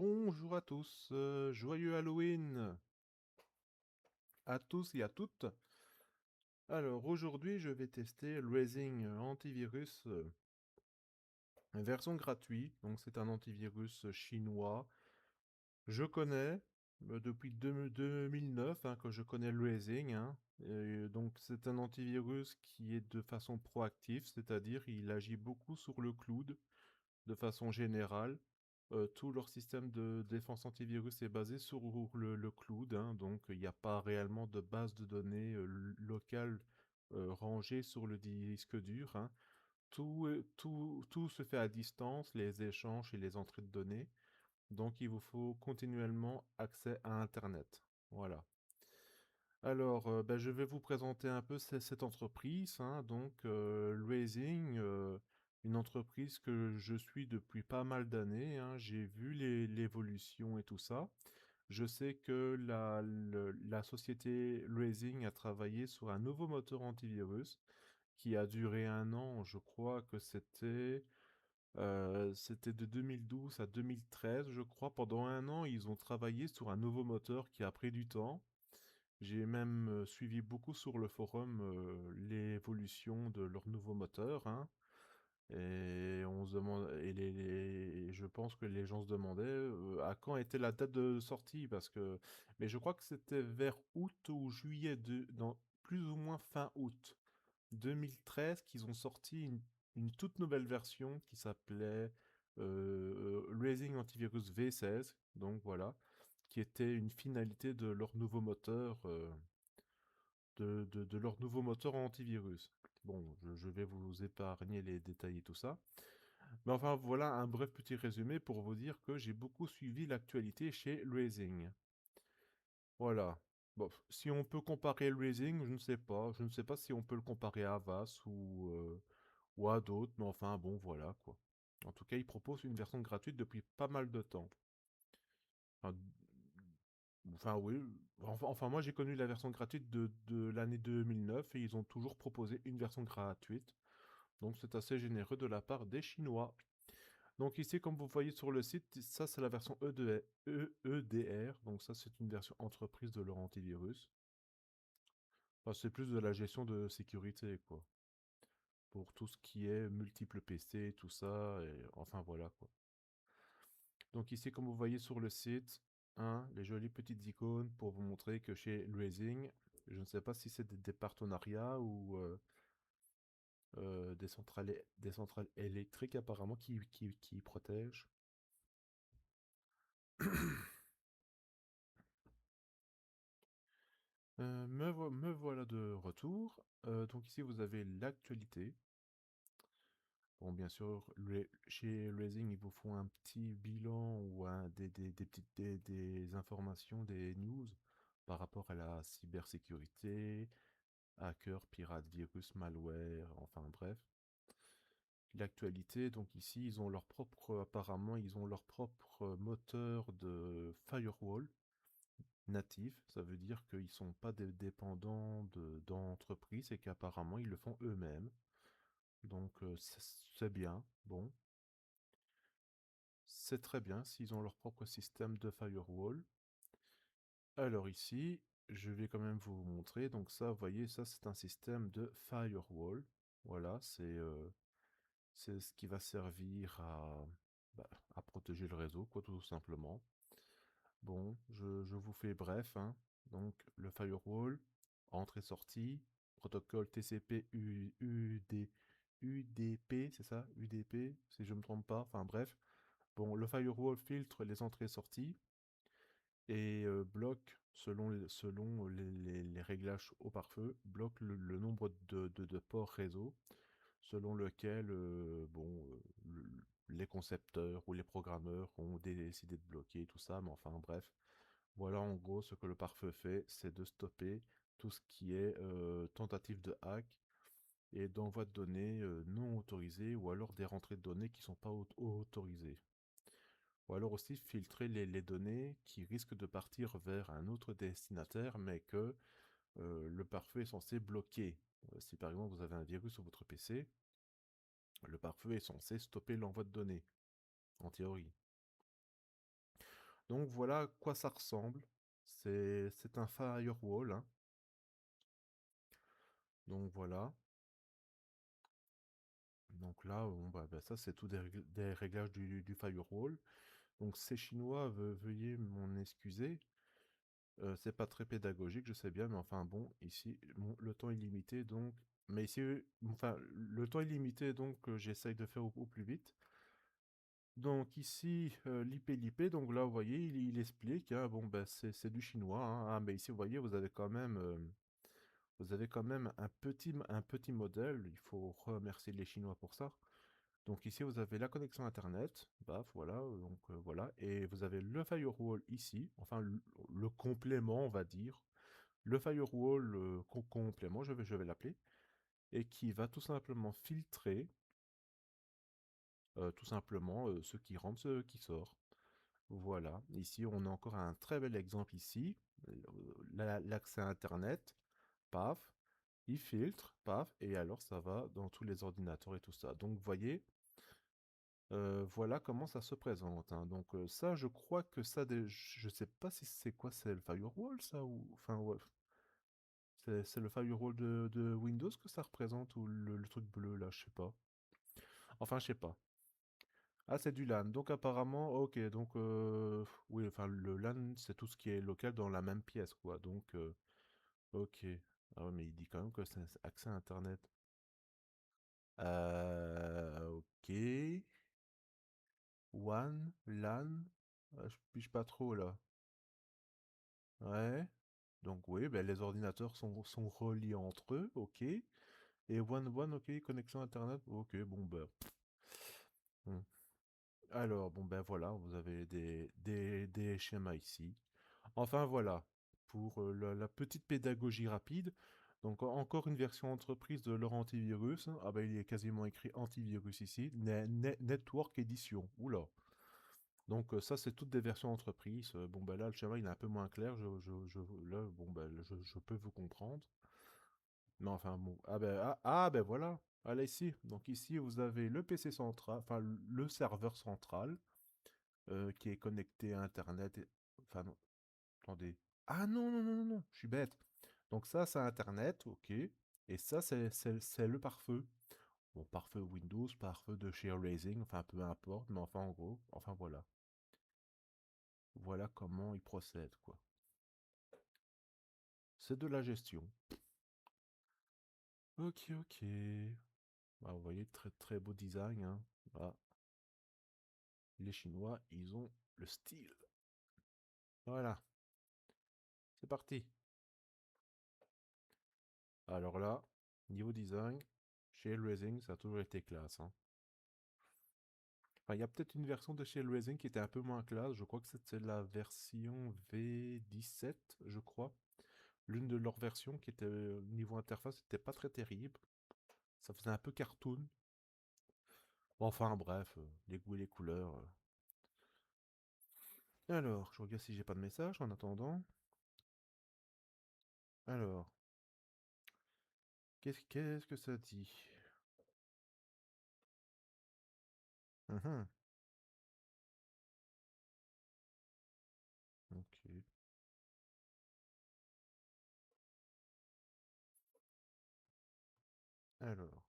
Bonjour à tous, joyeux Halloween à tous et à toutes. Alors aujourd'hui, je vais tester Raising Antivirus version gratuite. Donc c'est un antivirus chinois. Je connais depuis 2009 que je connais le Raising. Donc c'est un antivirus qui est de façon proactive, c'est-à-dire il agit beaucoup sur le cloud de façon générale. Tout leur système de défense antivirus est basé sur le cloud, donc il n'y a pas réellement de base de données locale rangée sur le disque dur. Tout se fait à distance, les échanges et les entrées de données. Donc il vous faut continuellement accès à Internet. Voilà. Alors, je vais vous présenter un peu cette entreprise, donc Raising, une entreprise que je suis depuis pas mal d'années, j'ai vu l'évolution et tout ça. Je sais que la société Raising a travaillé sur un nouveau moteur antivirus qui a duré un an. Je crois que c'était de 2012 à 2013, je crois. Pendant un an, ils ont travaillé sur un nouveau moteur qui a pris du temps. J'ai même suivi beaucoup sur le forum l'évolution de leur nouveau moteur, et on se demande, et je pense que les gens se demandaient à quand était la date de sortie, mais je crois que c'était vers août ou juillet, dans plus ou moins fin août 2013 qu'ils ont sorti une toute nouvelle version qui s'appelait Raising Antivirus V16, donc voilà, qui était une finalité de leur nouveau moteur. De leur nouveau moteur antivirus. Bon, je vais vous épargner les détails et tout ça. Mais enfin, voilà un bref petit résumé pour vous dire que j'ai beaucoup suivi l'actualité chez Raising. Voilà. Bon, si on peut comparer Raising, je ne sais pas. Je ne sais pas si on peut le comparer à Avast ou à d'autres, mais enfin, bon, voilà, quoi. En tout cas, ils proposent une version gratuite depuis pas mal de temps. Enfin, oui. Enfin, moi, j'ai connu la version gratuite de l'année 2009 et ils ont toujours proposé une version gratuite. Donc, c'est assez généreux de la part des Chinois. Donc, ici, comme vous voyez sur le site, ça, c'est la version EDR. Donc, ça, c'est une version entreprise de leur antivirus. Enfin, c'est plus de la gestion de sécurité, quoi. Pour tout ce qui est multiple PC, tout ça. Et enfin, voilà, quoi. Donc ici, comme vous voyez sur le site, les jolies petites icônes pour vous montrer que chez Raising, je ne sais pas si c'est des partenariats ou des centrales électriques apparemment qui protègent. Me voilà de retour. Donc ici, vous avez l'actualité. Bon, bien sûr, chez Raising, ils vous font un petit bilan ou des petites des informations, des news par rapport à la cybersécurité, hackers, pirates, virus, malware, enfin bref. L'actualité, donc ici, apparemment, ils ont leur propre moteur de firewall natif. Ça veut dire qu'ils ne sont pas dépendants d'entreprises et qu'apparemment, ils le font eux-mêmes. Donc, c'est bien. Bon, c'est très bien s'ils ont leur propre système de firewall. Alors ici, je vais quand même vous montrer. Donc ça, vous voyez, ça c'est un système de firewall. Voilà, c'est ce qui va servir bah, à protéger le réseau, quoi, tout simplement. Bon, je vous fais bref, Donc le firewall, entrée-sortie, protocole TCP UDP, c'est ça? UDP, si je ne me trompe pas. Enfin bref. Bon, le firewall filtre les entrées-sorties et bloque, selon les réglages au pare-feu, bloque le nombre de ports réseau selon lequel les concepteurs ou les programmeurs ont décidé de bloquer tout ça. Mais enfin bref, voilà en gros ce que le pare-feu fait, c'est de stopper tout ce qui est tentative de hack et d'envoi de données non autorisées ou alors des rentrées de données qui ne sont pas autorisées. Ou alors aussi filtrer les données qui risquent de partir vers un autre destinataire, mais que le pare-feu est censé bloquer. Si par exemple vous avez un virus sur votre PC, le pare-feu est censé stopper l'envoi de données, en théorie. Donc voilà à quoi ça ressemble. C'est un firewall, hein. Donc voilà. Donc là, bon, bah, ça c'est tout des réglages du firewall. Donc ces Chinois, veuillez m'en excuser. C'est pas très pédagogique, je sais bien, mais enfin bon, ici, le temps est limité, donc... Mais ici, enfin, le temps est limité, donc j'essaye de faire au plus vite. Donc ici, l'IP, donc là, vous voyez, il explique, hein, bon, ben, c'est du chinois, hein, ah, mais ici, vous voyez, vous avez quand même un petit modèle, il faut remercier les Chinois pour ça. Donc ici, vous avez la connexion Internet, baf, voilà, donc voilà, et vous avez le firewall ici, enfin, le complément, on va dire, le firewall complément, je vais l'appeler, et qui va tout simplement filtrer, tout simplement, ce qui rentre, ce qui sort. Voilà, ici on a encore un très bel exemple ici, l'accès à Internet, paf, il filtre, paf, et alors ça va dans tous les ordinateurs et tout ça. Donc vous voyez, voilà comment ça se présente, hein. Donc ça, je crois que ça, je sais pas si c'est quoi, c'est le firewall ça, ou enfin ouais, c'est le firewall de Windows que ça représente, ou le truc bleu là, je sais pas. Enfin, je sais pas. Ah, c'est du LAN. Donc apparemment, ok, donc oui, enfin le LAN, c'est tout ce qui est local dans la même pièce, quoi. Donc, ok. Ah ouais, mais il dit quand même que c'est accès à Internet. Ok. WAN, LAN, je pige pas trop là. Ouais. Donc oui, ben, les ordinateurs sont reliés entre eux, ok. Et WAN, ok, connexion Internet, ok, bon ben. Hmm. Alors, bon ben voilà, vous avez des schémas ici. Enfin voilà, pour la petite pédagogie rapide. Donc encore une version entreprise de leur antivirus. Ah ben il est quasiment écrit antivirus ici. Network Edition. Oula. Donc ça c'est toutes des versions entreprises. Bon ben là le schéma il est un peu moins clair. Là bon ben je peux vous comprendre. Mais enfin bon. Ben voilà. Allez ici. Donc ici vous avez le PC central, enfin le serveur central qui est connecté à Internet. Enfin non, attendez. Ah non, non, non, non, non, je suis bête. Donc ça, c'est Internet, ok. Et ça, c'est le pare-feu. Bon, pare-feu Windows, pare-feu de chez Raising, enfin peu importe, mais enfin en gros, enfin voilà. Voilà comment il procède, quoi. C'est de la gestion. Ok, ok. Bah, vous voyez, très très beau design, hein. Ah, les Chinois, ils ont le style. Voilà, c'est parti. Alors là, niveau design, chez Raising, ça a toujours été classe, hein. Enfin, il y a peut-être une version de chez Racing qui était un peu moins classe. Je crois que c'était la version V17, je crois. L'une de leurs versions qui était niveau interface, c'était pas très terrible. Ça faisait un peu cartoon. Enfin bref, les goûts et les couleurs. Alors, je regarde si j'ai pas de message en attendant. Alors, qu'est-ce que ça dit? Mhm. Ok. Alors.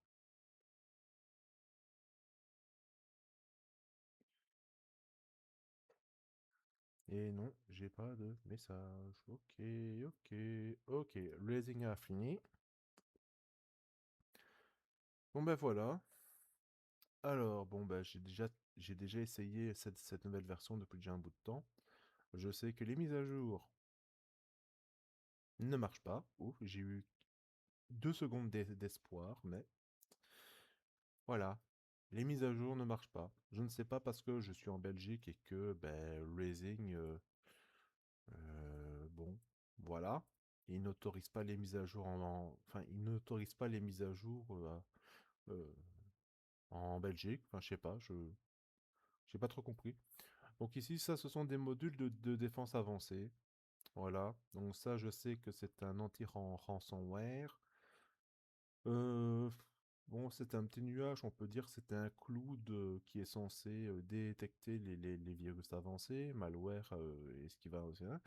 Et non, j'ai pas de message. Ok, ok, ok. Raising a fini. Bon ben voilà. Alors, bon, bah, j'ai déjà essayé cette nouvelle version depuis déjà un bout de temps. Je sais que les mises à jour ne marchent pas. Ouf, j'ai eu 2 secondes d'espoir, mais voilà. Les mises à jour ne marchent pas. Je ne sais pas parce que je suis en Belgique et que ben, Raising, bon, voilà. Il n'autorise pas les mises à jour enfin, il n'autorise pas les mises à jour euh, en Belgique. Enfin, je sais pas, j'ai pas trop compris. Donc ici, ça, ce sont des modules de défense avancée. Voilà. Donc ça, je sais que c'est un anti-ransomware. Euh, Bon, c'est un petit nuage, on peut dire que c'est un cloud qui est censé détecter les virus avancés, malware et ce qui va aussi, hein.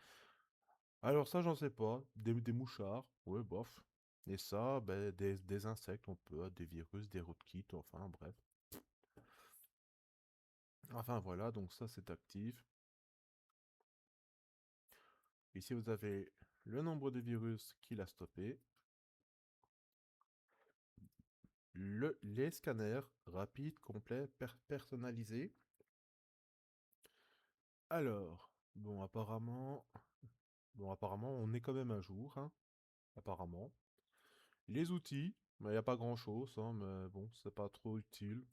Alors ça, j'en sais pas. Des mouchards, ouais, bof. Et ça, ben, des insectes, on peut, des virus, des rootkits, enfin bref. Enfin voilà, donc ça c'est actif. Ici vous avez le nombre de virus qu'il a stoppé, les scanners rapides, complets, personnalisés. Alors, bon apparemment on est quand même à jour, hein, apparemment. Les outils, il n'y a pas grand-chose, hein, mais bon, c'est pas trop utile.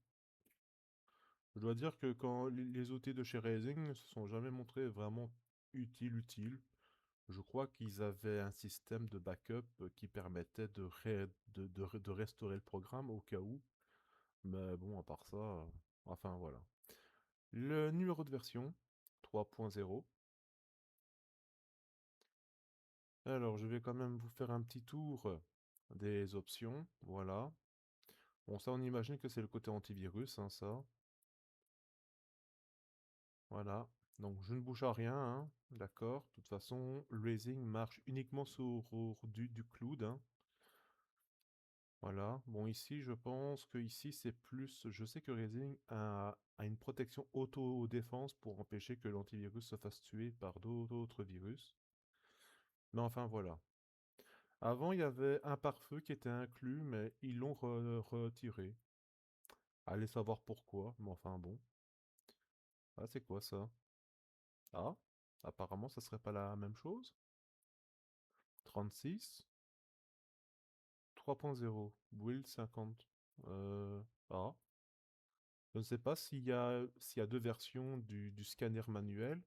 Je dois dire que quand les outils de chez Raising ne se sont jamais montrés vraiment utiles. Je crois qu'ils avaient un système de backup qui permettait de restaurer le programme au cas où. Mais bon, à part ça, enfin voilà. Le numéro de version 3.0. Alors, je vais quand même vous faire un petit tour des options. Voilà. Bon, ça, on imagine que c'est le côté antivirus, hein, ça. Voilà. Donc, je ne bouge à rien, hein. D'accord. De toute façon, le Raising marche uniquement sur du cloud, hein. Voilà. Bon, ici, je pense que ici, c'est plus. Je sais que Raising a une protection auto-défense pour empêcher que l'antivirus se fasse tuer par d'autres virus. Mais enfin, voilà. Avant, il y avait un pare-feu qui était inclus, mais ils l'ont retiré. Allez savoir pourquoi, mais enfin bon. Ah, c'est quoi ça? Ah, apparemment, ça serait pas la même chose. 36, 3.0, Build 50. Euh, ah, je ne sais pas s'il y a deux versions du scanner manuel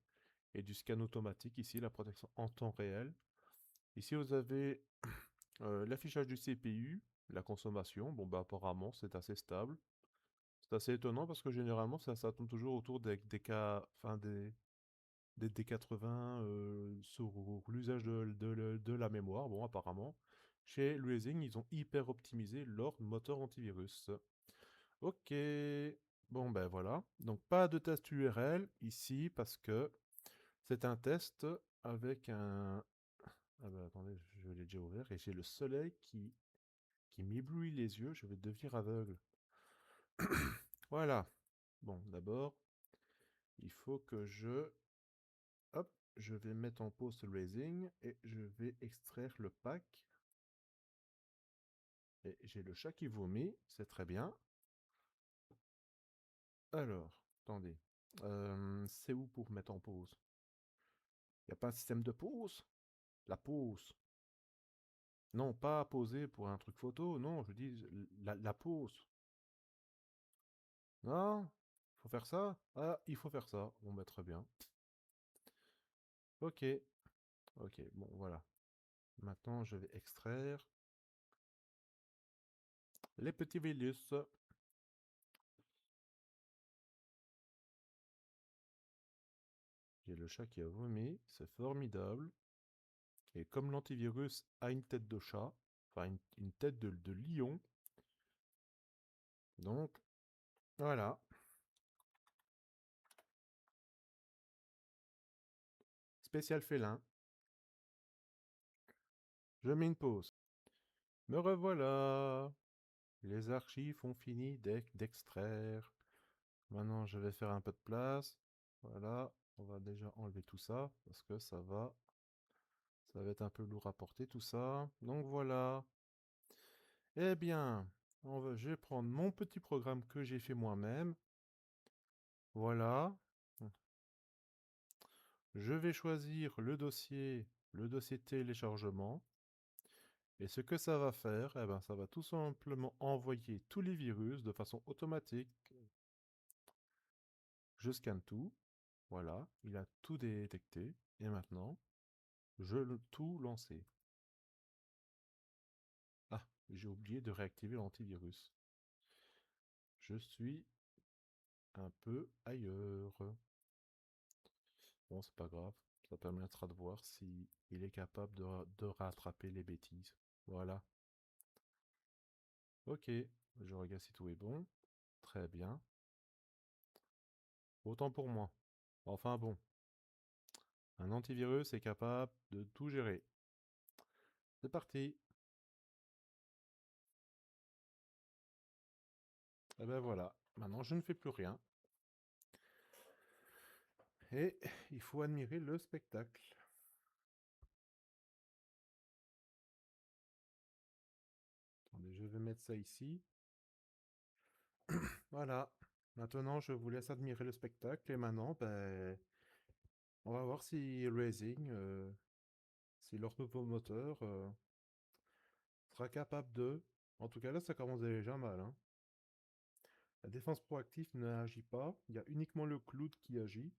et du scan automatique. Ici, la protection en temps réel. Ici, vous avez l'affichage du CPU, la consommation. Bon, bah, apparemment, c'est assez stable. C'est assez étonnant parce que généralement, ça tourne toujours autour des cas, enfin des 80 sur l'usage de la mémoire. Bon, apparemment, chez Lusing, ils ont hyper optimisé leur moteur antivirus. Ok, bon ben voilà. Donc pas de test URL ici parce que c'est un test avec un... Ah ben attendez, je l'ai déjà ouvert et j'ai le soleil qui m'éblouit les yeux, je vais devenir aveugle. Voilà. Bon, d'abord, il faut que je... Hop, je vais mettre en pause le raising et je vais extraire le pack. Et j'ai le chat qui vomit, c'est très bien. Alors, attendez. C'est où pour mettre en pause? Il n'y a pas un système de pause? La pause. Non, pas poser pour un truc photo, non, je dis la pause. Non? Faut faire ça? Ah, il faut faire ça. Bon, bah, très bien. Ok, ok, bon, voilà. Maintenant, je vais extraire les petits virus. J'ai le chat qui a vomi, c'est formidable. Et comme l'antivirus a une tête de chat, enfin une tête de lion, donc voilà, spécial félin. Je mets une pause. Me revoilà. Les archives ont fini d'extraire. Maintenant, je vais faire un peu de place. Voilà, on va déjà enlever tout ça parce que ça va être un peu lourd à porter tout ça. Donc voilà. Eh bien, je vais prendre mon petit programme que j'ai fait moi-même. Voilà. Je vais choisir le dossier téléchargement. Et ce que ça va faire, eh ben, ça va tout simplement envoyer tous les virus de façon automatique. Je scanne tout. Voilà, il a tout détecté. Et maintenant, je le tout lancer. Ah, j'ai oublié de réactiver l'antivirus. Je suis un peu ailleurs. Bon, c'est pas grave. Ça permettra de voir si il est capable de rattraper les bêtises. Voilà. Ok, je regarde si tout est bon. Très bien. Autant pour moi. Enfin bon, un antivirus est capable de tout gérer. C'est parti. Et ben voilà, maintenant je ne fais plus rien. Et il faut admirer le spectacle. Attendez, je vais mettre ça ici. Voilà. Maintenant, je vous laisse admirer le spectacle. Et maintenant, ben, on va voir si Racing, si leur nouveau moteur sera capable de... En tout cas, là, ça commence déjà mal, hein. La défense proactive n'agit pas. Il y a uniquement le cloud qui agit.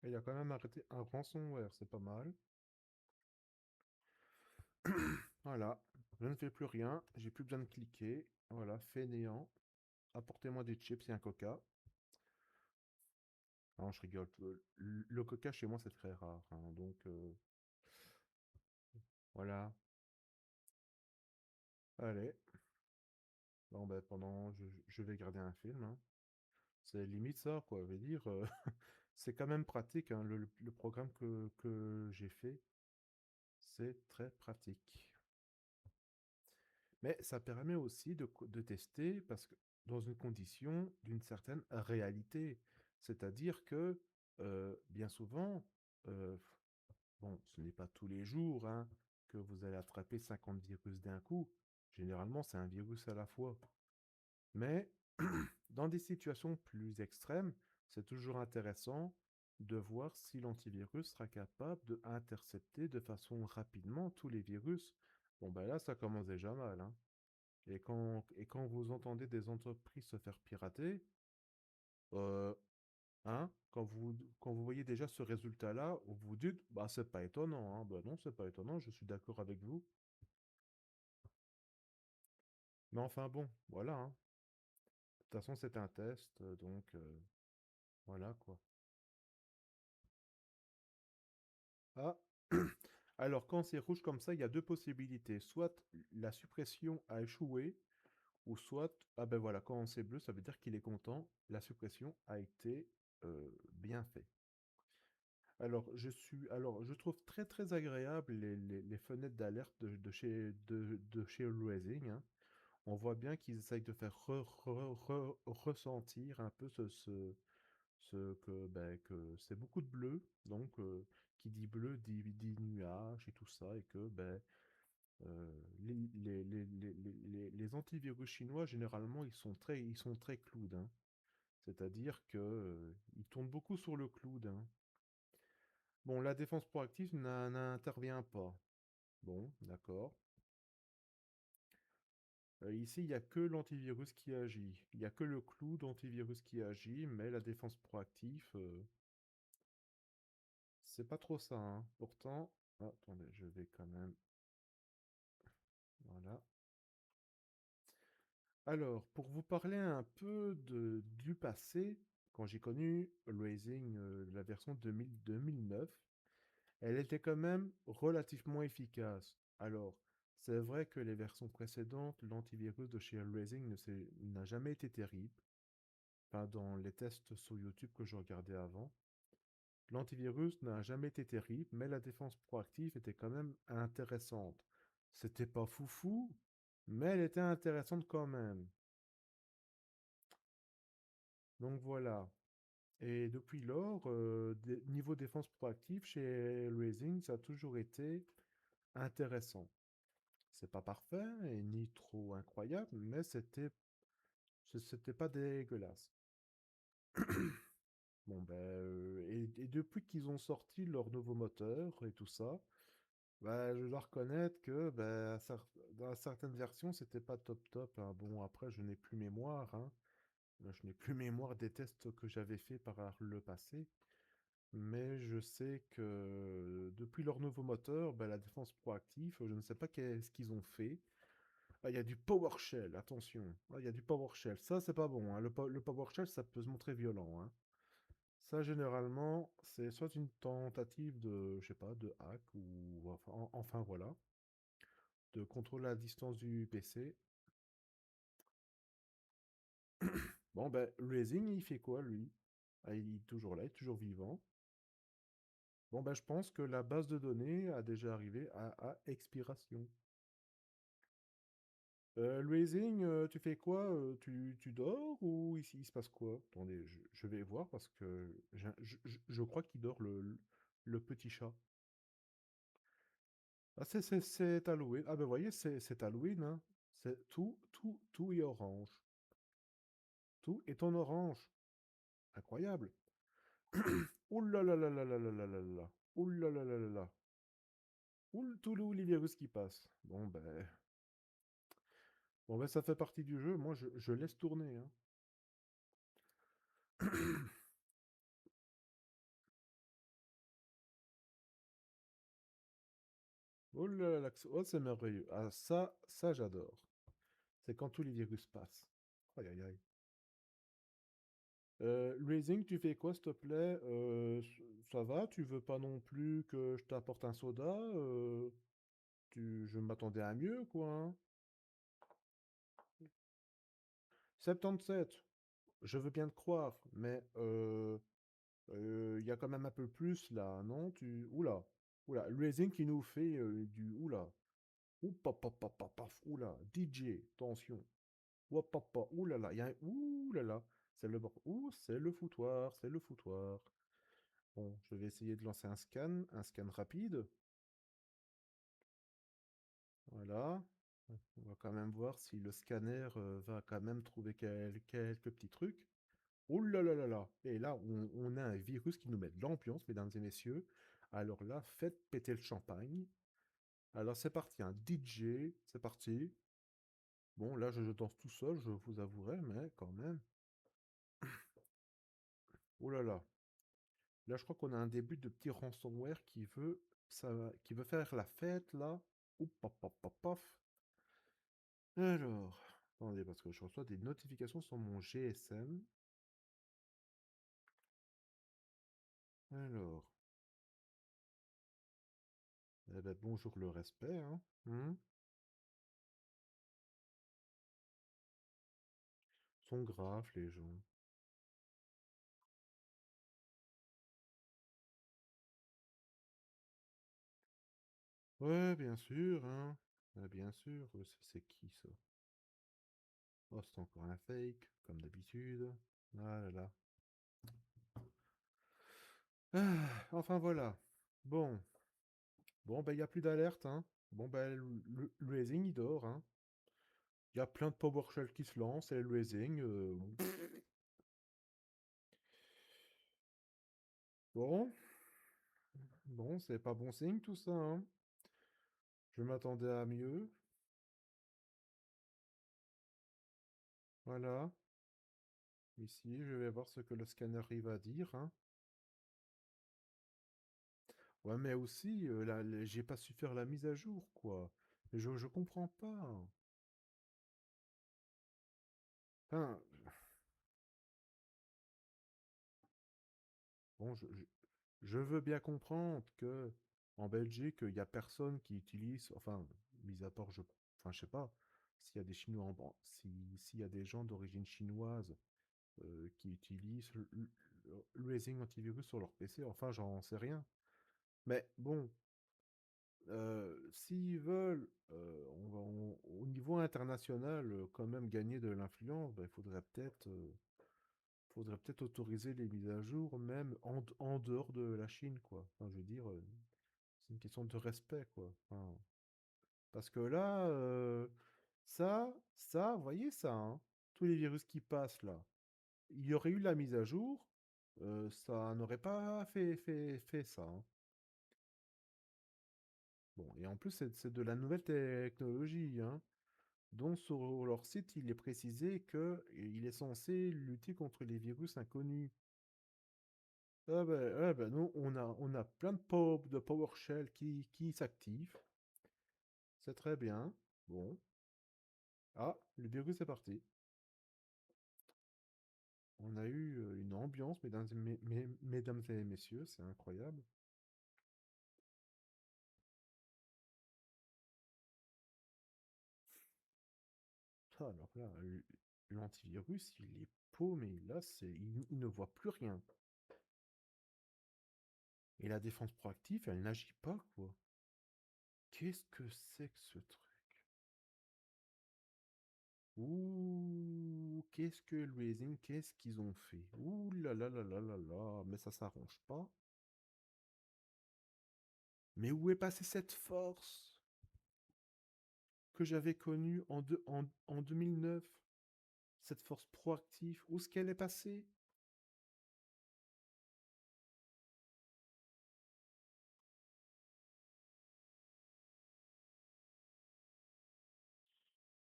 Et il a quand même arrêté un ransomware, c'est pas mal. Voilà. Je ne fais plus rien. J'ai plus besoin de cliquer. Voilà, fainéant. Apportez-moi des chips et un coca. Non, je rigole. Le coca chez moi, c'est très rare, hein, donc, voilà. Allez. Bon, ben, je vais garder un film, hein. C'est limite ça, quoi. Je veux dire, c'est quand même pratique, hein, le programme que j'ai fait. C'est très pratique. Mais ça permet aussi de tester parce que dans une condition d'une certaine réalité. C'est-à-dire que bien souvent, euh, bon, ce n'est pas tous les jours, hein, que vous allez attraper 50 virus d'un coup. Généralement, c'est un virus à la fois. Mais dans des situations plus extrêmes, c'est toujours intéressant de voir si l'antivirus sera capable d'intercepter de façon rapidement tous les virus. Bon, ben là, ça commence déjà mal, hein. Et quand vous entendez des entreprises se faire pirater, euh, hein, quand vous voyez déjà ce résultat-là, vous vous dites, bah c'est pas étonnant, hein. Bah non, c'est pas étonnant, je suis d'accord avec vous. Mais enfin bon, voilà, hein. De toute façon, c'est un test, donc voilà quoi. Ah, alors quand c'est rouge comme ça, il y a deux possibilités. Soit la suppression a échoué, ou soit, ah ben voilà, quand c'est bleu, ça veut dire qu'il est content, la suppression a été bien faite. Alors, je trouve très très agréable les fenêtres d'alerte de chez Racing, hein. On voit bien qu'ils essayent de faire ressentir un peu que c'est beaucoup de bleu. Donc, qui dit bleu dit nuage et tout ça. Et que les antivirus chinois, généralement, ils sont très cloud, hein. C'est-à-dire que ils tournent beaucoup sur le cloud, hein. Bon, la défense proactive n'intervient pas. Bon, d'accord. Ici, il n'y a que l'antivirus qui agit. Il n'y a que le clou d'antivirus qui agit, mais la défense proactive, c'est pas trop ça, hein. Pourtant, ah, attendez, je vais quand même. Voilà. Alors, pour vous parler un peu du passé, quand j'ai connu Raising, la version 2009, elle était quand même relativement efficace. Alors, c'est vrai que les versions précédentes, l'antivirus de chez Raising n'a jamais été terrible. Enfin, dans les tests sur YouTube que je regardais avant, l'antivirus n'a jamais été terrible, mais la défense proactive était quand même intéressante. C'était pas foufou, mais elle était intéressante quand même. Donc voilà. Et depuis lors, niveau défense proactive chez Raising, ça a toujours été intéressant. C'est pas parfait et ni trop incroyable, mais c'était pas dégueulasse. Bon ben et depuis qu'ils ont sorti leur nouveau moteur et tout ça, bah, je dois reconnaître que ben, dans certaines versions, c'était pas top top, hein. Bon, après, je n'ai plus mémoire, hein. Je n'ai plus mémoire des tests que j'avais fait par le passé. Mais je sais que depuis leur nouveau moteur, ben, la défense proactive, je ne sais pas qu'est-ce qu'ils ont fait. Ah, il y a du PowerShell, attention. Ah, il y a du PowerShell. Ça, c'est pas bon, hein. Le PowerShell, ça peut se montrer violent, hein. ça, généralement, c'est soit une tentative de, je sais pas, de hack ou enfin voilà, de contrôler la distance du PC. Bon, ben, Raising, il fait quoi, lui? Ah, il est toujours là, il est toujours vivant. Bon, ben, je pense que la base de données a déjà arrivé à expiration. Raising, tu fais quoi? Tu dors ou ici il se passe quoi? Attendez, je vais voir parce que je crois qu'il dort le petit chat. Ah, c'est Halloween. Ah ben, vous voyez, c'est Halloween, hein. C'est tout est orange. Tout est en orange. Incroyable. Ouh là là là là là là là là là. Ouh là là là là là. Ouh, tous les virus qui passent. Bon ben, ça fait partie du jeu. Moi, je laisse tourner, hein. Oh là là, oh, c'est merveilleux. Ah, ça j'adore. C'est quand tous les virus passent. Aïe aïe aïe. Raising, tu fais quoi, s'il te plaît? Ça va? Tu veux pas non plus que je t'apporte un soda? Je m'attendais à mieux, quoi, hein. 77. Je veux bien te croire, mais il y a quand même un peu plus là, non? Oula, oula, Raising qui nous fait du oula. Ouh, paf, paf, paf, paf, paf, oula, DJ, tension. Ouah, papa, ouh là là, il y a un ouh là là. C'est le foutoir, c'est le foutoir. Bon, je vais essayer de lancer un scan rapide. Voilà. On va quand même voir si le scanner va quand même trouver quelques petits trucs. Oh là là là là. Et là, on a un virus qui nous met de l'ambiance, mesdames et messieurs. Alors là, faites péter le champagne. Alors c'est parti, un DJ, c'est parti. Bon, là, je danse tout seul, je vous avouerai, mais quand même. Oh là là. Là, je crois qu'on a un début de petit ransomware qui veut faire la fête, là. Oup, paf, paf, paf, paf. Alors, attendez, parce que je reçois des notifications sur mon GSM. Alors, eh ben, bonjour le respect, hein. Sont graves, les gens. Ouais, bien sûr, hein. Bien sûr, c'est qui ça? Oh, c'est encore un fake, comme d'habitude. Ah là là. Ah, enfin voilà. Bon, bon, ben il n'y a plus d'alerte, hein. Bon, ben le Raising, il dort, hein. Il y a plein de PowerShell qui se lancent et le Raising. Bon, bon, c'est pas bon signe tout ça, hein. Je m'attendais à mieux. Voilà. Ici, je vais voir ce que le scanner arrive à dire, hein. Ouais, mais aussi, j'ai pas su faire la mise à jour, quoi. Je comprends pas. Enfin, bon, je veux bien comprendre que en Belgique, il y a personne qui utilise, enfin, mis à part, enfin, je sais pas, s'il y a des Chinois s'il y a des gens d'origine chinoise qui utilisent le Raising antivirus sur leur PC, enfin, j'en sais rien. Mais bon, s'ils veulent, au niveau international, quand même gagner de l'influence, ben, faudrait peut-être autoriser les mises à jour, même en dehors de la Chine, quoi. Enfin, je veux dire, c'est une question de respect, quoi. Enfin, parce que là, vous voyez ça, hein, tous les virus qui passent là, il y aurait eu la mise à jour, ça n'aurait pas fait ça, hein. Bon, et en plus, c'est de la nouvelle technologie, hein. Donc, sur leur site, il est précisé que il est censé lutter contre les virus inconnus. Ah ben, nous, on a plein de PowerShell qui s'activent. C'est très bien. Bon. Ah, le virus est parti. On a eu une ambiance, mesdames et messieurs, c'est incroyable. Ah, alors là, l'antivirus, il est paumé. Là, il ne voit plus rien. Et la défense proactive, elle n'agit pas, quoi. Qu'est-ce que c'est que ce truc? Ouh, qu'est-ce que Raising, qu'est-ce qu'ils ont fait? Ouh là là là là là là, mais ça s'arrange pas. Mais où est passée cette force que j'avais connue en 2009? Cette force proactive, où est-ce qu'elle est passée?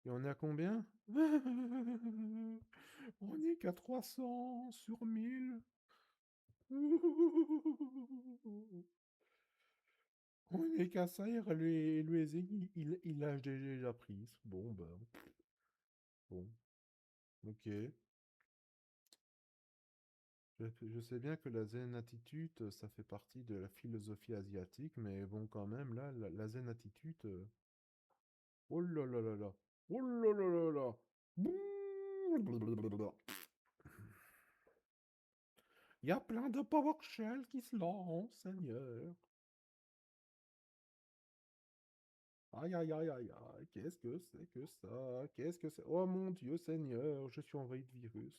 Et on est à combien? On est qu'à 300 sur 1000. On est qu'à ça, et il l'a déjà prise. Bon, ben, bon, ok. Je sais bien que la zen attitude, ça fait partie de la philosophie asiatique, mais bon, quand même, là, la zen attitude, oh là là là là, oh là là là là, il y a plein de PowerShell qui se lancent, Seigneur. Aïe aïe aïe aïe aïe, qu'est-ce que c'est que ça? Qu'est-ce que c'est? Oh mon Dieu, Seigneur, je suis envahi de virus.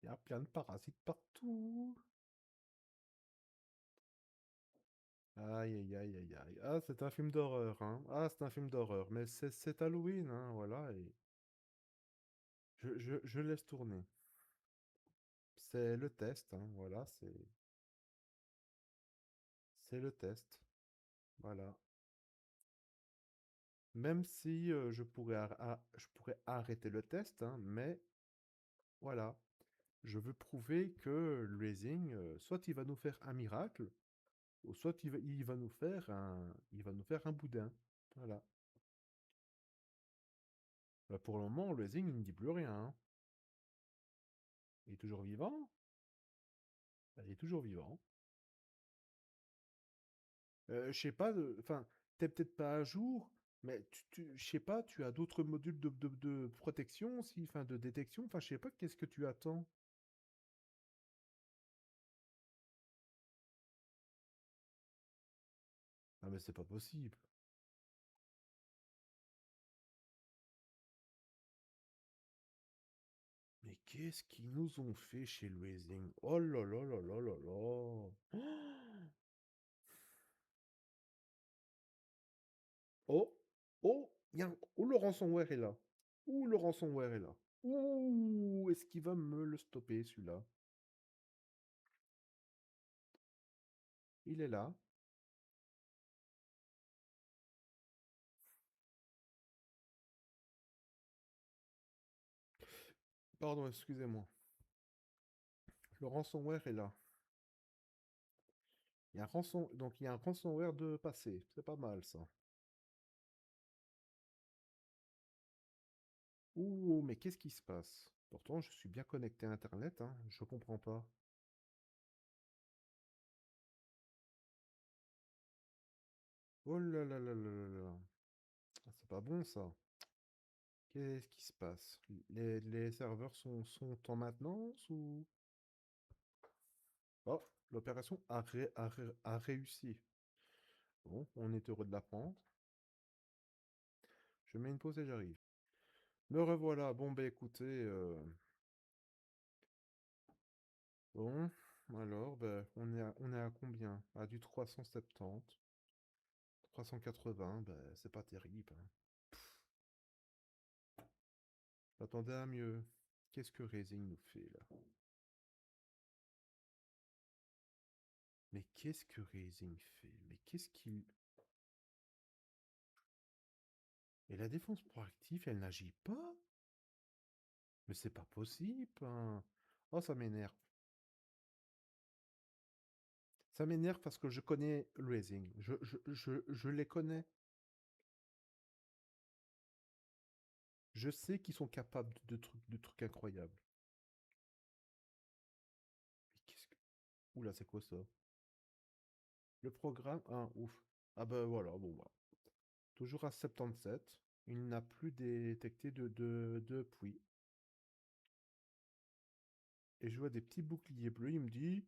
Il y a plein de parasites partout. Aïe, aïe, aïe, aïe, aïe. Ah, c'est un film d'horreur, hein. Ah, c'est un film d'horreur. Mais c'est Halloween, hein, voilà. Et je laisse tourner. C'est le test, hein, voilà. C'est le test. Voilà. Même si je pourrais arrêter le test, hein, mais voilà. Je veux prouver que le racing, soit il va nous faire un miracle, ou soit il va il va nous faire un boudin. Voilà. Bah, pour le moment, le racing, il ne dit plus rien, hein. Il est toujours vivant. Bah, il est toujours vivant. Je sais pas, enfin, t'es peut-être pas à jour, mais je sais pas, tu as d'autres modules de protection aussi, enfin de détection, enfin je sais pas, qu'est-ce que tu attends? Ah mais c'est pas possible. Mais qu'est-ce qu'ils nous ont fait chez Louising? Oh là là là là là là. Oh, oh, oh, le ransomware est là. Ouh, le ransomware est là. Ouh, est-ce qu'il va me le stopper celui-là? Il est là. Pardon, excusez-moi. Le ransomware est là. Donc il y a un ransomware de passé. C'est pas mal ça. Ouh, mais qu'est-ce qui se passe? Pourtant, je suis bien connecté à Internet, hein. Je comprends pas. Oh là là là là là là. Ah, c'est pas bon ça. Qu'est-ce qui se passe? Les serveurs sont en maintenance ou... Oh, l'opération a réussi. Bon, on est heureux de l'apprendre. Je mets une pause et j'arrive. Me revoilà. Bon, bah écoutez, bon, alors, bah, on est à combien? À du 370, 380, bah, c'est pas terrible, hein. J'attendais à mieux. Qu'est-ce que Raising nous fait là? Mais qu'est-ce que Raising fait? Mais qu'est-ce qu'il... Et la défense proactive, elle n'agit pas? Mais c'est pas possible, hein. Oh, ça m'énerve. Ça m'énerve parce que je connais Raising. Je les connais. Je sais qu'ils sont capables de trucs incroyables. Oula, c'est quoi ça? Le programme, ah, ouf. Ah ben voilà, bon bah. Toujours à 77. Il n'a plus détecté de puits. Et je vois des petits boucliers bleus, il me dit,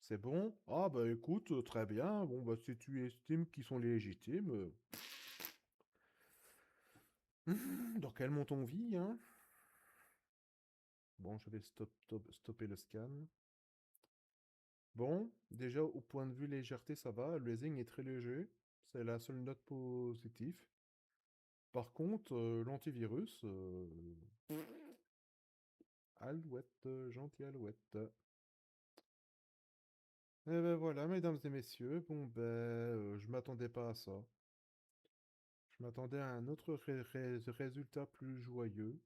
c'est bon? Ah bah écoute, très bien. Bon bah si tu estimes qu'ils sont légitimes, dans quel montant on vit, hein? Bon, je vais stopper le scan. Bon, déjà au point de vue légèreté, ça va. Le lezing est très léger. C'est la seule note positive. Par contre, l'antivirus, alouette, gentil alouette. Eh ben voilà, mesdames et messieurs, bon ben, je m'attendais pas à ça. Je m'attendais à un autre résultat plus joyeux.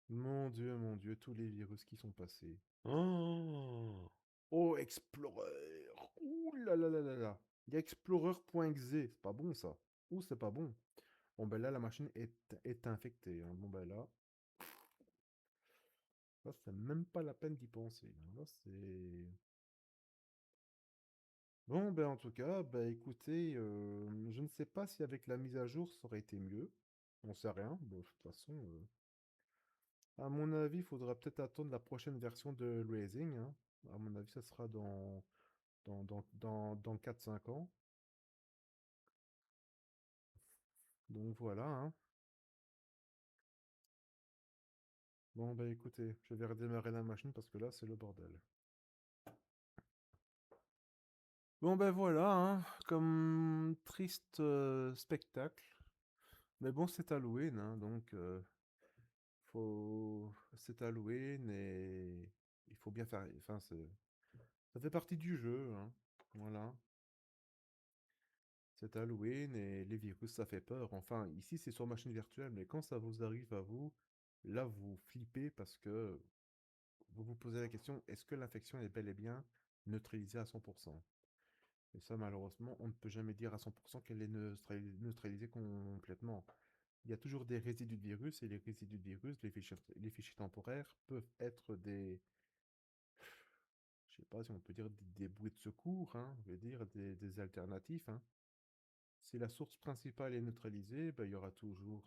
Mon Dieu, tous les virus qui sont passés. Oh, oh Explorer. Ouh là là là là là. Il y a Explorer.exe. C'est pas bon ça. Ouh, c'est pas bon. Bon ben là, la machine est infectée, hein. Bon ben là, c'est même pas la peine d'y penser, hein. Là, c'est... Bon ben en tout cas, ben écoutez, je ne sais pas si avec la mise à jour ça aurait été mieux. On sait rien. Bon, de toute façon, à mon avis, il faudra peut-être attendre la prochaine version de Raising, hein. À mon avis, ça sera dans 4-5 ans. Donc voilà, hein. Bon, bah écoutez, je vais redémarrer la machine parce que là, c'est le bordel. Bon, ben voilà, hein, comme triste spectacle. Mais bon, c'est Halloween, hein, donc c'est Halloween et il faut bien faire. Enfin, ça fait partie du jeu, hein. Voilà. C'est Halloween et les virus, ça fait peur. Enfin, ici, c'est sur machine virtuelle, mais quand ça vous arrive à vous, là, vous flippez parce que vous vous posez la question, est-ce que l'infection est bel et bien neutralisée à 100%? Et ça, malheureusement, on ne peut jamais dire à 100% qu'elle est neutralisée complètement. Il y a toujours des résidus de virus, et les résidus de virus, les fichiers temporaires, peuvent être des, je sais pas si on peut dire des bouées de secours, hein, je veux dire des alternatifs, hein. Si la source principale est neutralisée, ben, il y aura toujours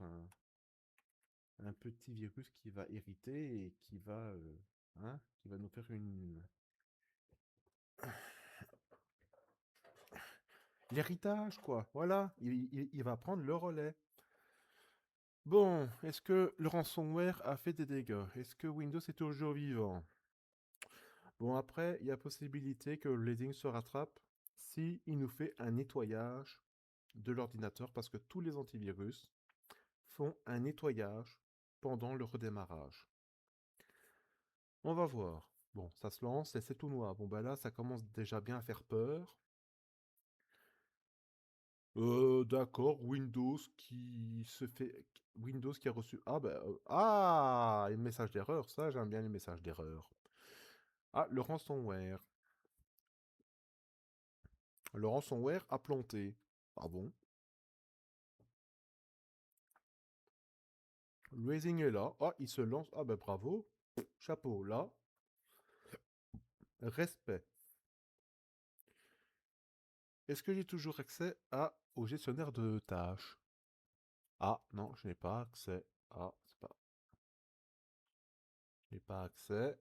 un petit virus qui va irriter et qui va nous faire une... L'héritage, quoi. Voilà, il va prendre le relais. Bon, est-ce que le ransomware a fait des dégâts? Est-ce que Windows est toujours vivant? Bon, après, il y a possibilité que le leasing se rattrape si il nous fait un nettoyage de l'ordinateur parce que tous les antivirus font un nettoyage pendant le redémarrage. On va voir. Bon, ça se lance et c'est tout noir. Bon, bah là, ça commence déjà bien à faire peur. D'accord, Windows qui a reçu... Ah, bah... un message d'erreur, ça, j'aime bien les messages d'erreur. Ah, le ransomware. Le ransomware a planté. Ah bon? Raising est là. Ah, il se lance. Ah, bah bravo. Chapeau, là. Respect. Est-ce que j'ai toujours accès au gestionnaire de tâches? Ah, non, je n'ai pas accès. Ah, c'est pas... Je n'ai pas accès.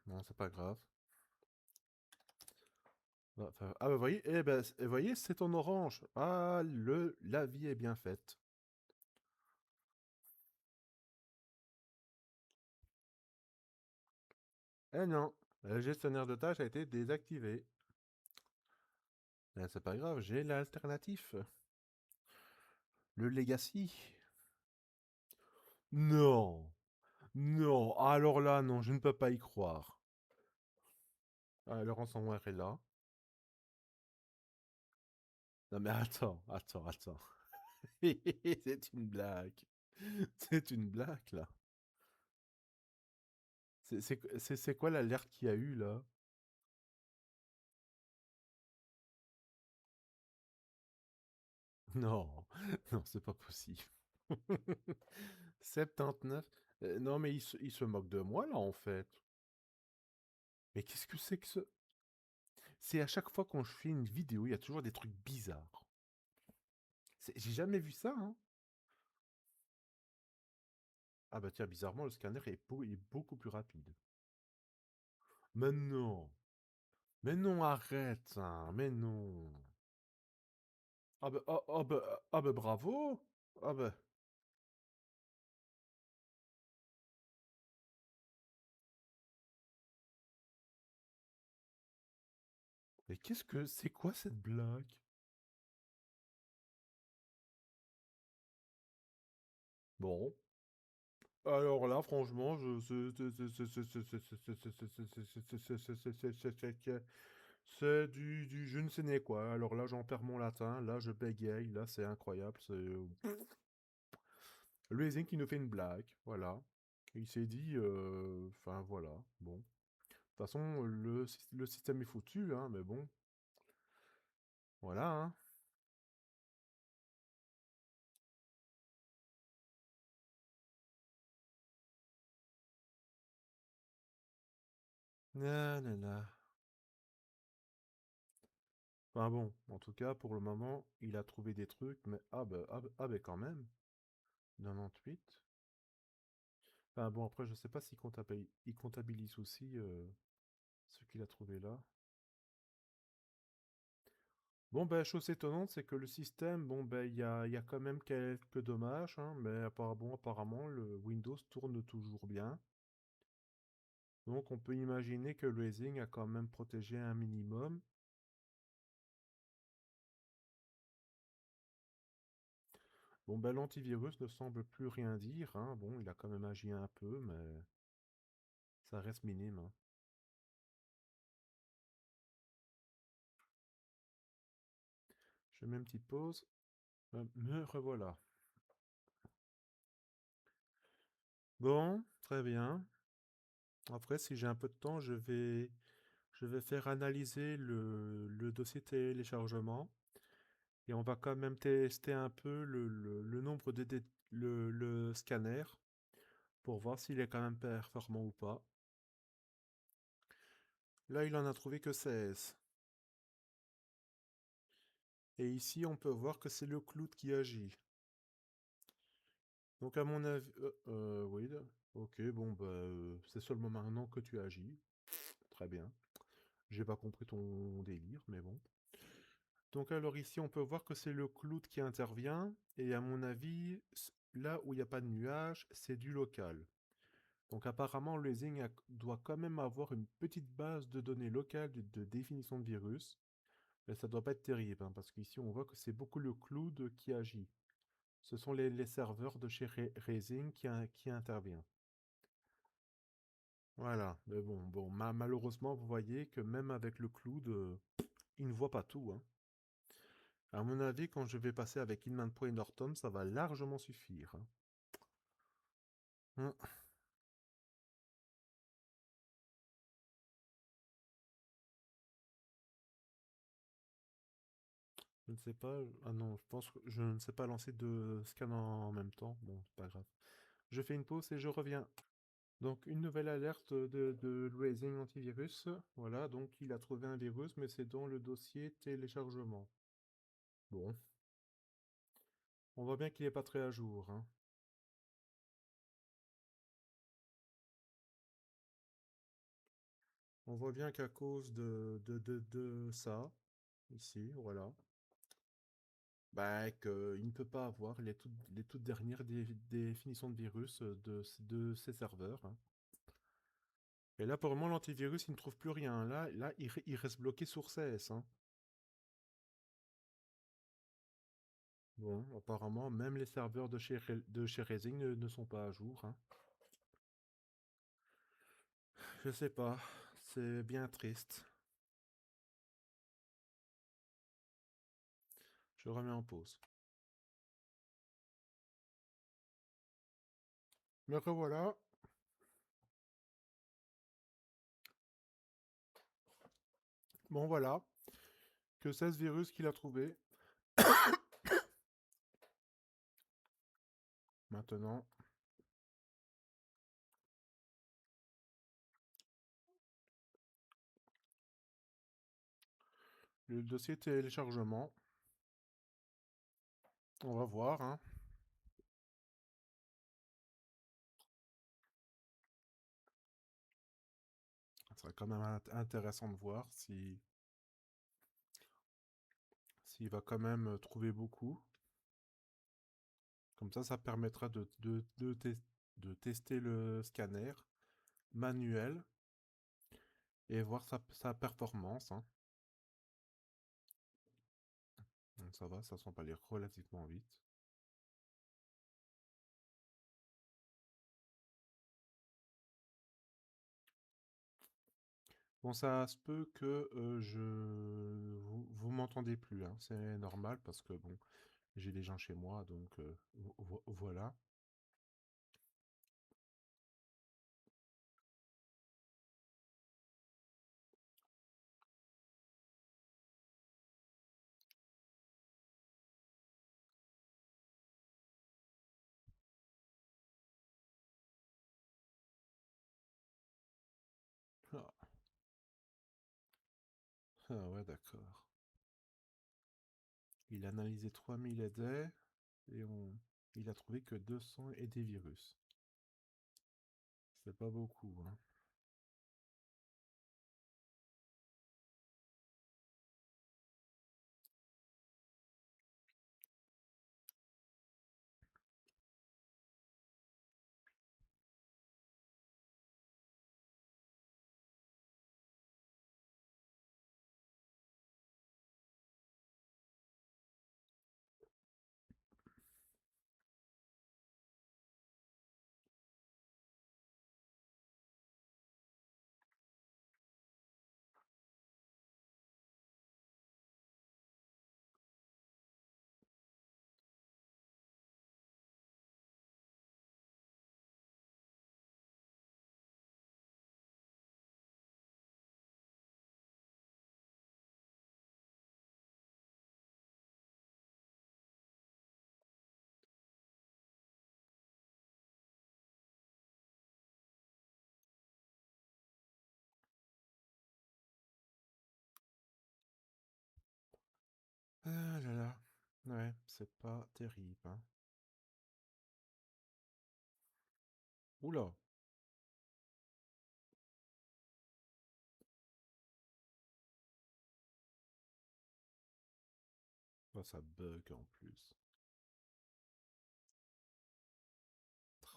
Non, c'est pas grave. Ah, bah voyez, voyez, c'est en orange. Ah, la vie est bien faite. Eh non, le gestionnaire de tâches a été désactivé. C'est pas grave, j'ai l'alternatif. Le legacy. Non, non, alors là, non, je ne peux pas y croire. Ah, le ransomware est là. Non mais attends. C'est une blague. C'est une blague, là. C'est quoi l'alerte qu'il y a eu, là? Non, non, c'est pas possible. 79. Non, mais il se moque de moi, là, en fait. Mais qu'est-ce que c'est que ce... C'est à chaque fois quand je fais une vidéo, il y a toujours des trucs bizarres. J'ai jamais vu ça, hein. Ah bah tiens, bizarrement, le scanner est beaucoup plus rapide. Mais non. Mais non, arrête ça. Mais non. Ah bah bravo. Ah bah... Mais qu'est-ce que... C'est quoi cette blague? Bon. Alors là, franchement, c'est du je ne sais n'est quoi. Alors là, j'en perds mon latin. Là, je bégaye. Là, c'est incroyable. C'est Louisine qui nous fait une blague. Voilà. Il s'est dit, enfin voilà. Bon. De toute façon, le système est foutu, hein, mais bon. Voilà, hein. Ah là là. Enfin bon, en tout cas, pour le moment, il a trouvé des trucs, mais ah bah quand même. 98. Enfin bon, après, je sais pas s'il il comptabilise aussi ce qu'il a trouvé là. Bon, ben, chose étonnante, c'est que le système, bon, ben, il y a quand même quelques dommages, hein, mais apparemment, le Windows tourne toujours bien. Donc, on peut imaginer que le Leasing a quand même protégé un minimum. Bon, ben, l'antivirus ne semble plus rien dire, hein. Bon, il a quand même agi un peu, mais ça reste minime, hein. Je mets une petite pause. Me revoilà. Bon, très bien. Après, si j'ai un peu de temps, je vais faire analyser le dossier téléchargement et on va quand même tester un peu le nombre le scanner pour voir s'il est quand même performant ou pas. Là, il en a trouvé que 16. Et ici, on peut voir que c'est le cloud qui agit. Donc, à mon avis, oui, ok, bon, bah, c'est seulement maintenant que tu agis. Très bien. J'ai pas compris ton délire, mais bon. Donc alors ici, on peut voir que c'est le cloud qui intervient. Et à mon avis, là où il n'y a pas de nuage, c'est du local. Donc apparemment, le Leasing doit quand même avoir une petite base de données locale de définition de virus. Mais ça doit pas être terrible, hein, parce qu'ici, on voit que c'est beaucoup le cloud qui agit. Ce sont les serveurs de chez Raising qui intervient. Voilà, mais bon, malheureusement, vous voyez que même avec le cloud, il ne voit pas tout, hein. À mon avis, quand je vais passer avec Inman Pro et Norton, ça va largement suffire, hein. Hum, Je ne sais pas. Ah non, je pense que je ne sais pas lancer deux scans en même temps. Bon, c'est pas grave. Je fais une pause et je reviens. Donc, une nouvelle alerte de Raising Antivirus. Voilà, donc il a trouvé un virus, mais c'est dans le dossier téléchargement. Bon, on voit bien qu'il n'est pas très à jour, hein. On voit bien qu'à cause de ça, ici, voilà, bah, qu'il ne peut pas avoir les toutes dernières définitions de virus de ces serveurs, hein. Et là, pour le moment, l'antivirus, il ne trouve plus rien. Là il reste bloqué sur 16, hein. Bon, apparemment, même les serveurs de chez Raising ne sont pas à jour, hein. Je sais pas, c'est bien triste. Je remets en pause. Me revoilà. Bon, voilà, que 16 virus qu'il a trouvé. Maintenant, le dossier téléchargement. On va voir, hein. Ça serait quand même intéressant de voir si s'il va quand même trouver beaucoup. Comme ça permettra de tester le scanner manuel et voir sa performance, hein. Donc ça va, ça s'emballe relativement vite. Bon, ça se peut que vous m'entendez plus, hein. C'est normal parce que bon, j'ai des gens chez moi, donc voilà. Ah, ah ouais, d'accord. Il a analysé 3000 essais et il a trouvé que 200 et des virus. C'est pas beaucoup, hein. Ah là là. Ouais, c'est pas terrible, hein. Oula, oh, ça bug en plus.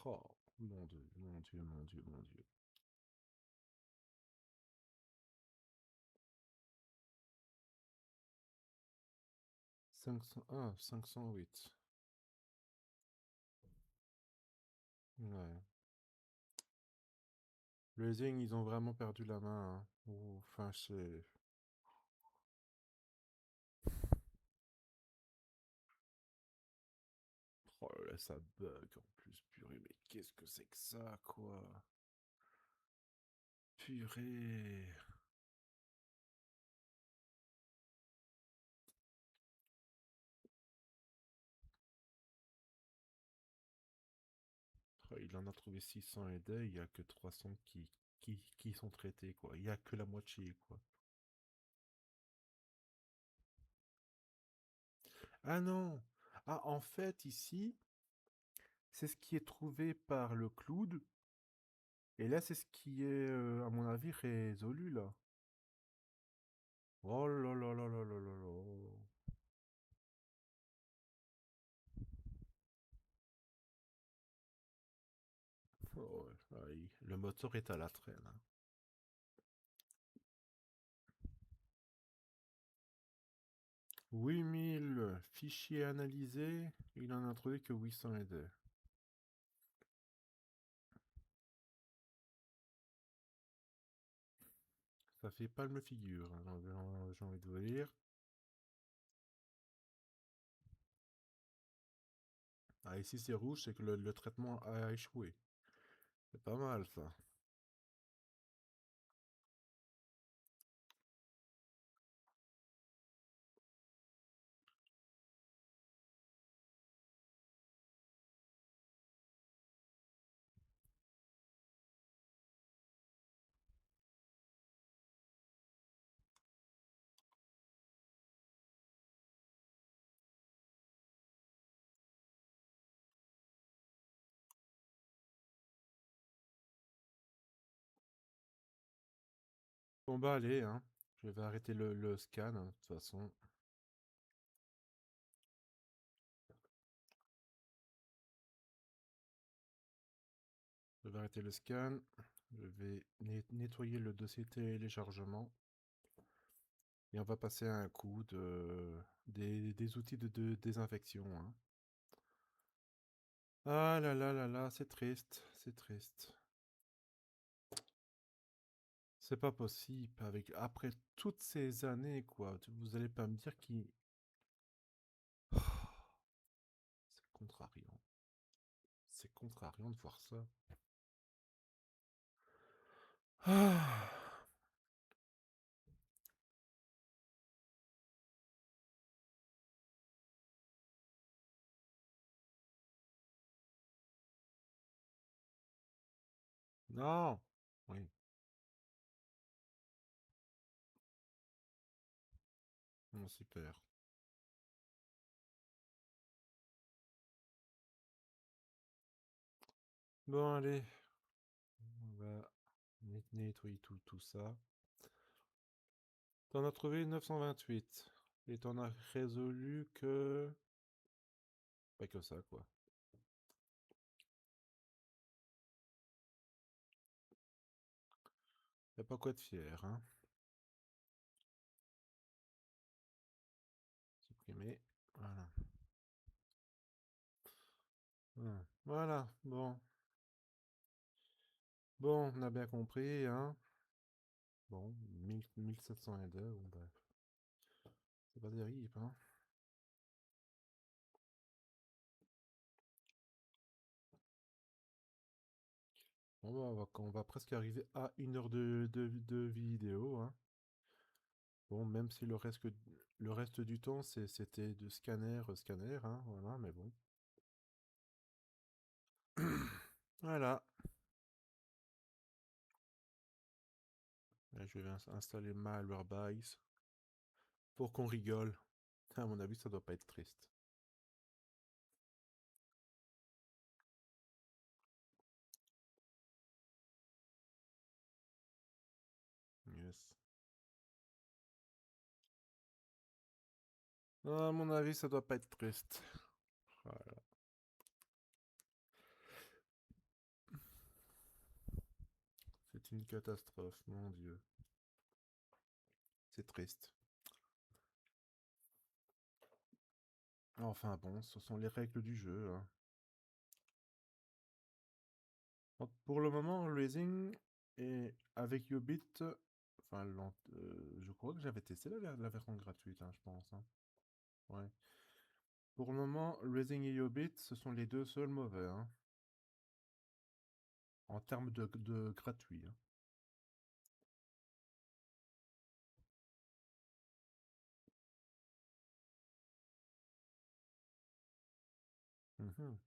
Oh, mon dieu, mon dieu, mon dieu, mon dieu. 501, 508. Ouais. Le Zing, ils ont vraiment perdu la main, hein. Enfin, c'est... Oh là là, ça bug en plus, purée, mais qu'est-ce que c'est que ça, quoi? Purée. Oh, il en a trouvé 600 et des, il y a que 300 qui sont traités, quoi. Il y a que la moitié, quoi. Ah non! Ah, en fait, ici, c'est ce qui est trouvé par le cloud, et là, c'est ce qui est, à mon avis, résolu, là. Oh là là là là là là là. Oh, ouais, aïe. Le moteur est à la traîne, hein. 8000 fichiers analysés, il en a trouvé que 800 et des. Ça fait pas le figure, hein, j'ai envie de vous dire. Ah, ici c'est rouge, c'est que le traitement a échoué. C'est pas mal ça. Bon bah allez, hein. Je vais arrêter le scan, hein, de toute façon. Je vais arrêter le scan. Je vais nettoyer le dossier téléchargement. Et on va passer à un coup des outils de désinfection, hein. Ah là là là là, c'est triste, c'est triste. C'est pas possible après toutes ces années, quoi. Vous allez pas me dire qu'il... C'est contrariant. C'est contrariant de voir ça. Ah. Non. Oui, bon, super. Bon, allez, on va nettoyer tout ça. T'en as trouvé 928. Et t'en as résolu que... Pas que ça, quoi. Y'a pas quoi de fier, hein. Supprimer. Voilà. Voilà, bon. Bon, on a bien compris, hein. Bon, 1702, bon bah, c'est pas terrible, hein. Bon, bah, on va presque arriver à 1 heure de vidéo, hein. Bon, même si le reste du temps, c'était de scanner, hein, voilà, mais bon. Voilà. Là, je vais installer Malwarebytes pour qu'on rigole. À mon avis, ça doit pas être triste. Yes. À mon avis, ça doit pas être triste. Voilà. C'est une catastrophe, mon Dieu. C'est triste. Enfin bon, ce sont les règles du jeu, hein. Pour le moment, Raising et avec Ubit, enfin, je crois que j'avais testé la version gratuite, hein, je pense, hein. Ouais. Pour le moment, Raising et Ubit, ce sont les deux seuls mauvais, hein, en termes de gratuit, hein. Mhm.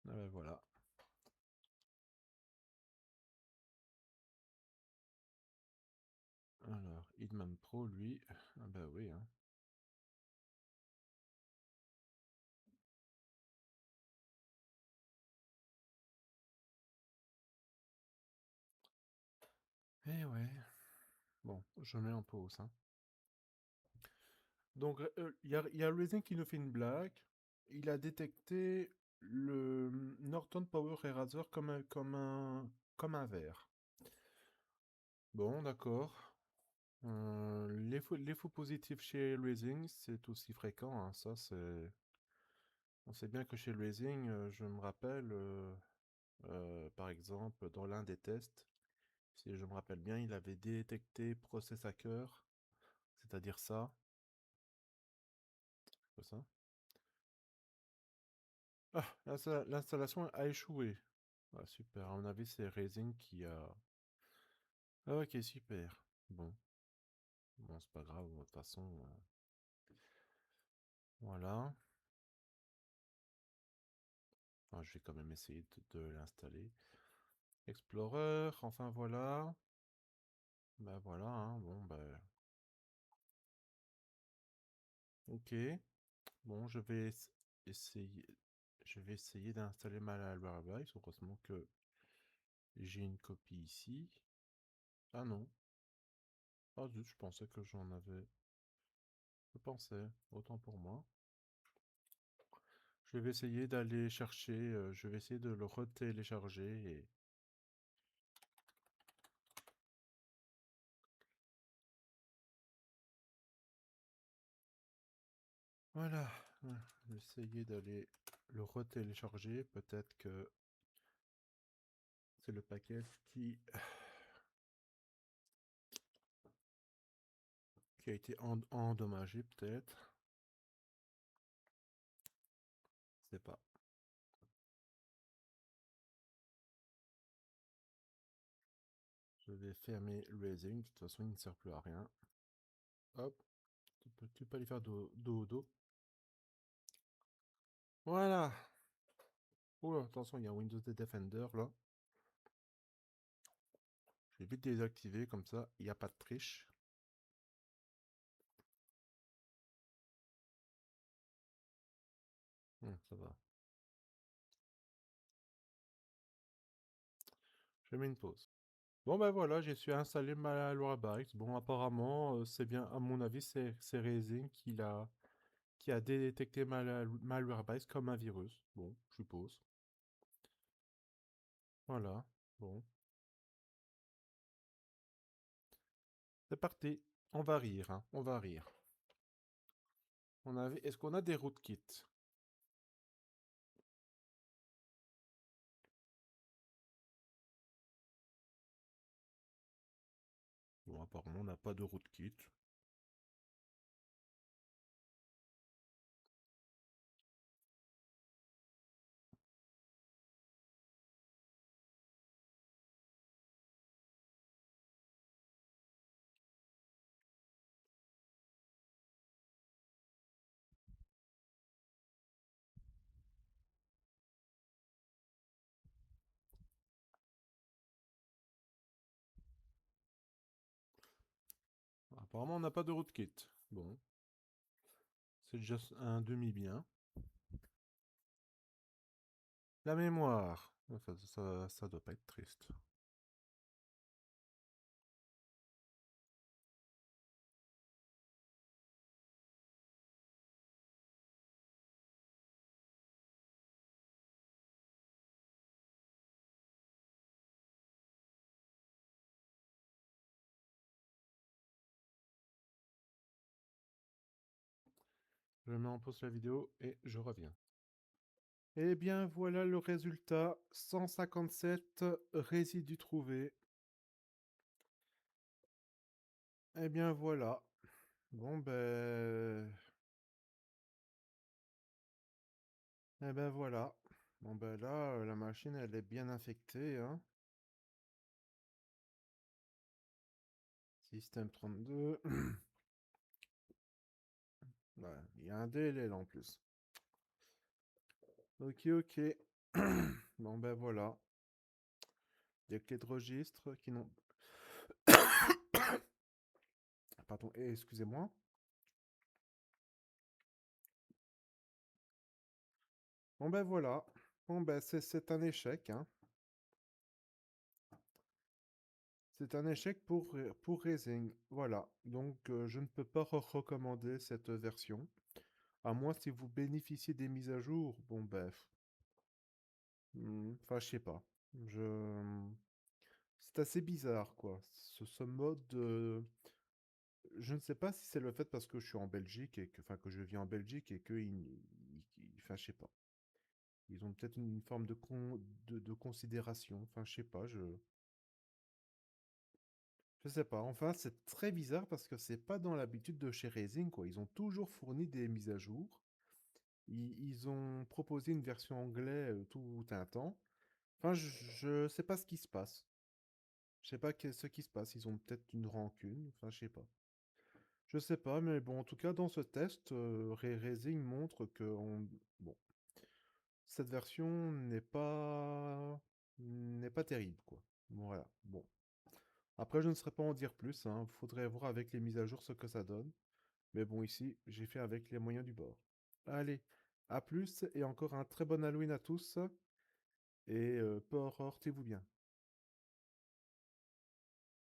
Ah ben voilà. Alors, Hitman Pro, lui, ah bah oui, hein. Eh ouais. Bon, je mets en pause, hein. Donc, il y a Raising qui nous fait une blague. Il a détecté le Norton Power Eraser comme un verre. Bon, d'accord. Les faux positifs chez Raising, c'est aussi fréquent, hein. Ça, c'est... On sait bien que chez Raising, je me rappelle, par exemple, dans l'un des tests, si je me rappelle bien, il avait détecté Process Hacker, c'est-à-dire ça, c'est ça. Ah, l'installation a échoué. Ah, super, à mon avis, c'est Raising qui a... Ah, ok, super. Bon, bon, c'est pas grave, de toute façon. Voilà. Enfin, je vais quand même essayer de l'installer. Explorer, enfin voilà. Ben voilà, hein, bon, ben. Ok. Bon, essayer. Je vais essayer d'installer Malwarebytes. Heureusement que j'ai une copie ici. Ah non. Ah zut, je pensais que j'en avais. Je pensais, autant pour moi. Je vais essayer d'aller chercher, je vais essayer de le retélécharger et voilà. Je vais essayer d'aller le retélécharger. Peut-être que c'est le paquet qui a été endommagé, peut-être. Je sais pas. Je vais fermer le Raising. De toute façon, il ne sert plus à rien. Hop. Tu peux aller faire dodo. Voilà. Oh, attention, il y a Windows Defender là. Je vais vite désactiver, comme ça, il n'y a pas de triche. Ça va. Je mets une pause. Bon ben voilà, j'ai su installer Malwarebytes. Bon, apparemment, c'est bien, à mon avis, c'est Raising qui a détecté Malwarebytes comme un virus. Bon, je suppose. Voilà. Bon, c'est parti. On va rire, hein. On va rire. Est-ce qu'on a des rootkits? Bon, apparemment, on n'a pas de rootkit. Apparemment, on n'a pas de rootkit. Bon, c'est déjà un demi-bien. La mémoire. Ça doit pas être triste. Je mets en pause la vidéo et je reviens. Eh bien, voilà le résultat. 157 résidus trouvés. Eh bien, voilà. Bon, ben... Eh ben, voilà. Bon, ben là, la machine, elle est bien infectée, hein. Système 32. Ouais, il y a un DLL en plus. Ok, ok. Bon, ben voilà. Des clés de registre qui n'ont... Pardon, excusez-moi. Bon, ben voilà. Bon, ben c'est un échec, hein. C'est un échec pour Raising. Voilà. Donc, je ne peux pas recommander cette version. À moins si vous bénéficiez des mises à jour. Bon, bref. Enfin, je sais pas. Je... C'est assez bizarre, quoi. Ce mode. Je ne sais pas si c'est le fait parce que je suis en Belgique et que, enfin, que je vis en Belgique et que, enfin, je sais pas. Ils ont peut-être une forme de considération. Enfin, je sais pas. Je sais pas. Enfin, c'est très bizarre parce que c'est pas dans l'habitude de chez Raising, quoi. Ils ont toujours fourni des mises à jour. Ils ont proposé une version anglais tout un temps. Enfin, je sais pas ce qui se passe. Je sais pas ce qui se passe. Ils ont peut-être une rancune. Enfin, je sais pas. Je sais pas, mais bon, en tout cas, dans ce test, Ray Racing montre que bon, cette version n'est pas terrible, quoi. Voilà. Bon. Après, je ne saurais pas en dire plus, hein. Faudrait voir avec les mises à jour ce que ça donne. Mais bon, ici, j'ai fait avec les moyens du bord. Allez, à plus et encore un très bon Halloween à tous. Et portez-vous bien.